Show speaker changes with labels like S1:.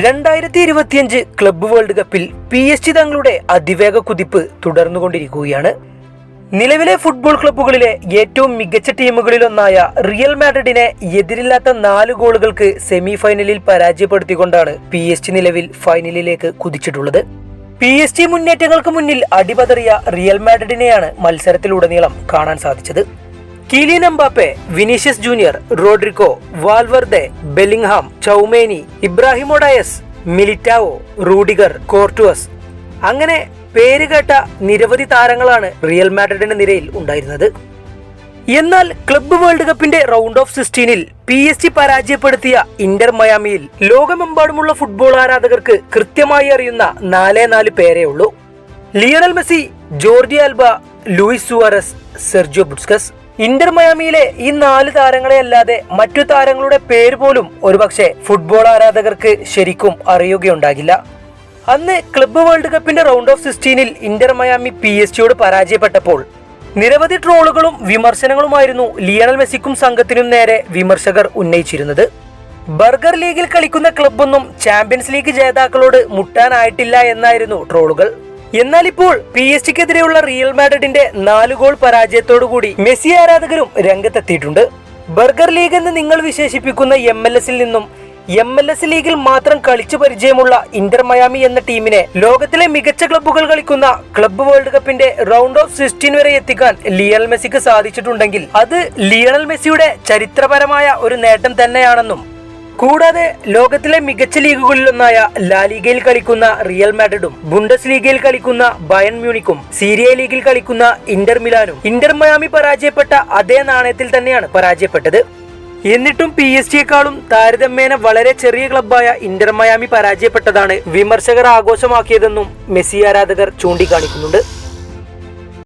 S1: 2025 club world കപ്പിൽ PSG തങ്ങളുടെ അതിവേഗ കുതിപ്പ് തുടർന്നുകൊണ്ടിരിക്കുകയാണ്. നിലവിലെ ഫുട്ബോൾ ക്ലബ്ബുകളിലെ ഏറ്റവും മികച്ച ടീമുകളിലൊന്നായ റിയൽ മാഡ്രിഡിനെ എതിരില്ലാത്ത 4 ഗോളുകൾക്ക് സെമി ഫൈനലിൽ പരാജയപ്പെടുത്തിക്കൊണ്ടാണ് PSG നിലവിൽ ഫൈനലിലേക്ക് കുതിച്ചിട്ടുള്ളത്. PSG മുന്നേറ്റങ്ങൾക്ക് മുന്നിൽ അടിപതറിയ റിയൽ മാഡ്രിഡിനെയാണ് മത്സരത്തിലുടനീളം കാണാൻ സാധിച്ചത്. Kylian Mbappe, Vinicius Junior, Rodrygo, Valverde, Bellingham, Tchouameni, Ibrahim Diaz, Militao, Rudiger, Courtois അങ്ങനെ പേരുകേട്ട നിരവധി താരങ്ങളാണ് റിയൽ മാഡ്രിഡിന്റെ നിരയിൽ ഉണ്ടായിരുന്നത്. എന്നാൽ ക്ലബ്ബ് വേൾഡ് കപ്പിന്റെ റൗണ്ട് ഓഫ് 16-ൽ PSG പരാജയപ്പെടുത്തിയ ഇന്റർ മയാമിയിൽ ലോകമെമ്പാടുമുള്ള ഫുട്ബോൾ ആരാധകർക്ക് കൃത്യമായി അറിയുന്ന 4 പേരേ ഉള്ളൂ. Lionel Messi, Jordi Alba, Luis Suarez, Sergio Busquets. Inter മയാമിയിലെ ഈ 4 താരങ്ങളെ അല്ലാതെ മറ്റു താരങ്ങളുടെ പേര് പോലും ഒരുപക്ഷെ ഫുട്ബോൾ ആരാധകർക്ക് ശരിക്കും അറിയുകയുണ്ടാകില്ല. അന്ന് ക്ലബ്ബ് വേൾഡ് കപ്പിന്റെ റൗണ്ട് ഓഫ് 16-ൽ ഇന്റർ മയാമി PSG-യോട് പരാജയപ്പെട്ടപ്പോൾ നിരവധി ട്രോളുകളും വിമർശനങ്ങളുമായിരുന്നു ലിയണൽ മെസ്സിക്കും സംഘത്തിനും നേരെ വിമർശകർ ഉന്നയിച്ചിരുന്നത്. ബർഗർ ലീഗിൽ കളിക്കുന്ന ക്ലബ്ബൊന്നും ചാമ്പ്യൻസ് ലീഗ് ജേതാക്കളോട് മുട്ടാനായിട്ടില്ല എന്നായിരുന്നു ട്രോളുകൾ. എന്നാൽ ഇപ്പോൾ PSG-ക്കെതിരെയുള്ള റിയൽ മാഡ്രിഡിന്റെ 4 ഗോൾ പരാജയത്തോടുകൂടി മെസ്സി ആരാധകരും രംഗത്തെത്തിയിട്ടുണ്ട്. ബർഗർ ലീഗ് എന്ന് നിങ്ങൾ വിശേഷിപ്പിക്കുന്ന MLS-ൽ നിന്നും MLS ലീഗിൽ മാത്രം കളിച്ചു പരിചയമുള്ള ഇന്റർ മയാമി എന്ന ടീമിനെ ലോകത്തിലെ മികച്ച ക്ലബ്ബുകൾ കളിക്കുന്ന ക്ലബ്ബ് വേൾഡ് കപ്പിന്റെ റൗണ്ട് ഓഫ് 16 വരെ എത്തിക്കാൻ ലിയണൽ മെസ്സിക്ക് സാധിച്ചിട്ടുണ്ടെങ്കിൽ അത് ലിയണൽ മെസ്സിയുടെ ചരിത്രപരമായ ഒരു നേട്ടം തന്നെയാണെന്നും, കൂടാതെ ലോകത്തിലെ മികച്ച ലീഗുകളിലൊന്നായ ലാലിഗയിൽ കളിക്കുന്ന റിയൽ മാഡ്രിഡും ബുണ്ടസ് ലീഗയിൽ കളിക്കുന്ന ബയൺ മ്യൂണിക്കും സീരിയ ലീഗിൽ കളിക്കുന്ന ഇന്റർ മിലാനും ഇന്റർ മയാമി പരാജയപ്പെട്ട അതേ നാണയത്തിൽ തന്നെയാണ് പരാജയപ്പെട്ടത്. എന്നിട്ടും PSG-യെക്കാളും താരതമ്യേന വളരെ ചെറിയ ക്ലബ്ബായ ഇന്റർ മയാമി പരാജയപ്പെട്ടതാണ് വിമർശകർ ആഘോഷമാക്കിയതെന്നും മെസ്സി ആരാധകർ ചൂണ്ടിക്കാണിക്കുന്നുണ്ട്.